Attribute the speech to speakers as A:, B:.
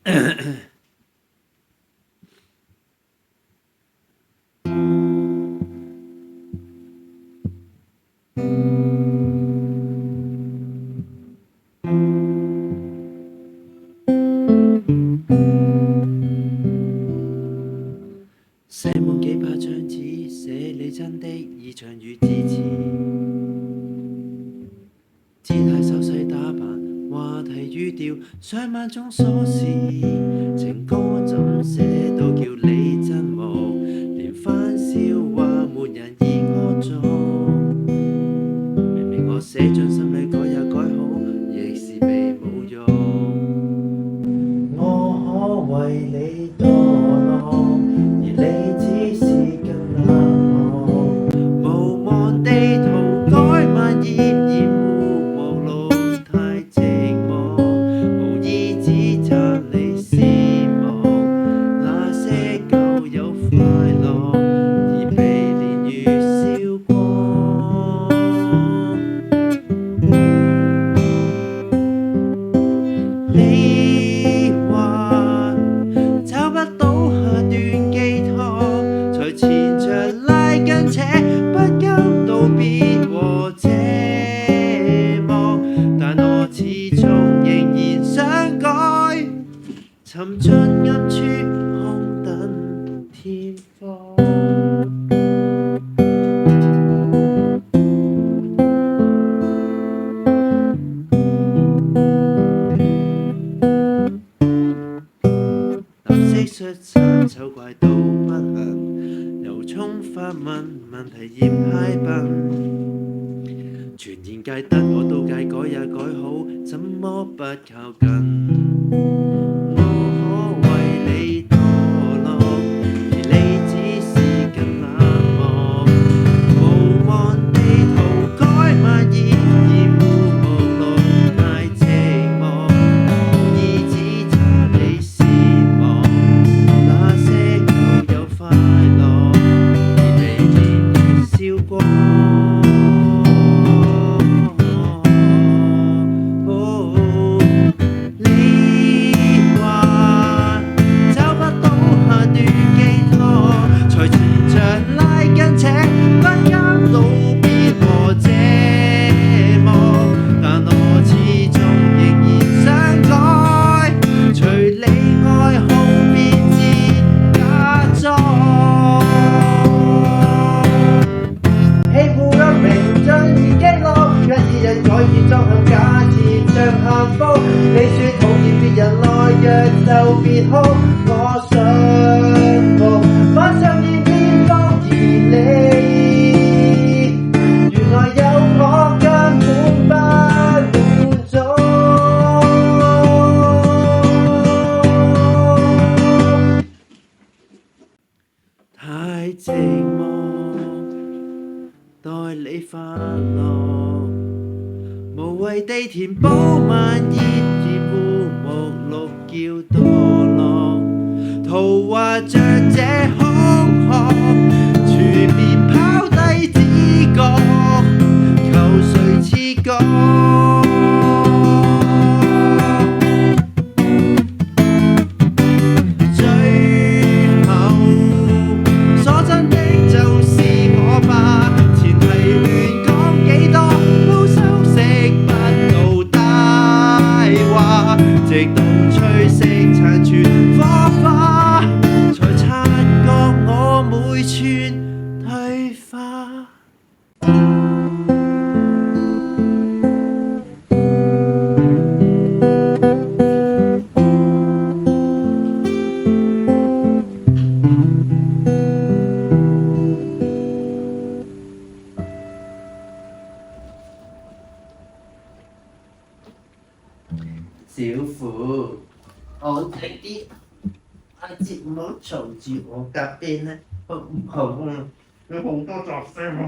A: 寫滿幾百張紙，寫你真的意象與支持。姿態手勢打扮，話題語調，上萬種瑣事。情歌怎寫都叫你真無，連番笑話沒人已歌頌。明明我寫進心裏改也改好，亦是被侮辱。我可為你墮落，而你只是更冷漠。無望地塗改漫頁厭惡目錄太寂寞，無意指責你失望。那些舊有快樂已被年月燒光。你話找不到下段寄託，才纏着拉筋扯，不甘道別和寂寞，但我始終仍然想改，沉進暗處空等天荒。藍色恤衫醜怪到不行，由衷發問，問題嫌太笨。傳言界得我都界改也改好，怎麼不靠近？我可為你墮落，而你只是更冷漠。無望地塗改漫頁厭惡目錄太寂寞，無意指責你失望。那些舊有快樂已被年月燒光。你話找不到下段寄託，才纏着拉筋扯，不甘道別和寂寞，但我始終仍然想改，隨你愛好變節假裝。喜歡一名將自己落，一次日改變裝向假設像幸福。你說討厭別人懦弱就別哭，我想服，晚上見天荒，而你原來有我根本不滿足。太寂寞，待你發落，無謂地填補漫頁厭惡目錄叫墮落，圖畫着這空殼，全面拋低自覺，求誰切割？最後所真的就是我吧，前提亂講幾多都修飾不到大話，直到吹熄殘存火花，才察覺我每寸退化。小虎，安靜啲，阿節唔好嘈住我隔邊咧，好唔好啊？有好多雜聲喎。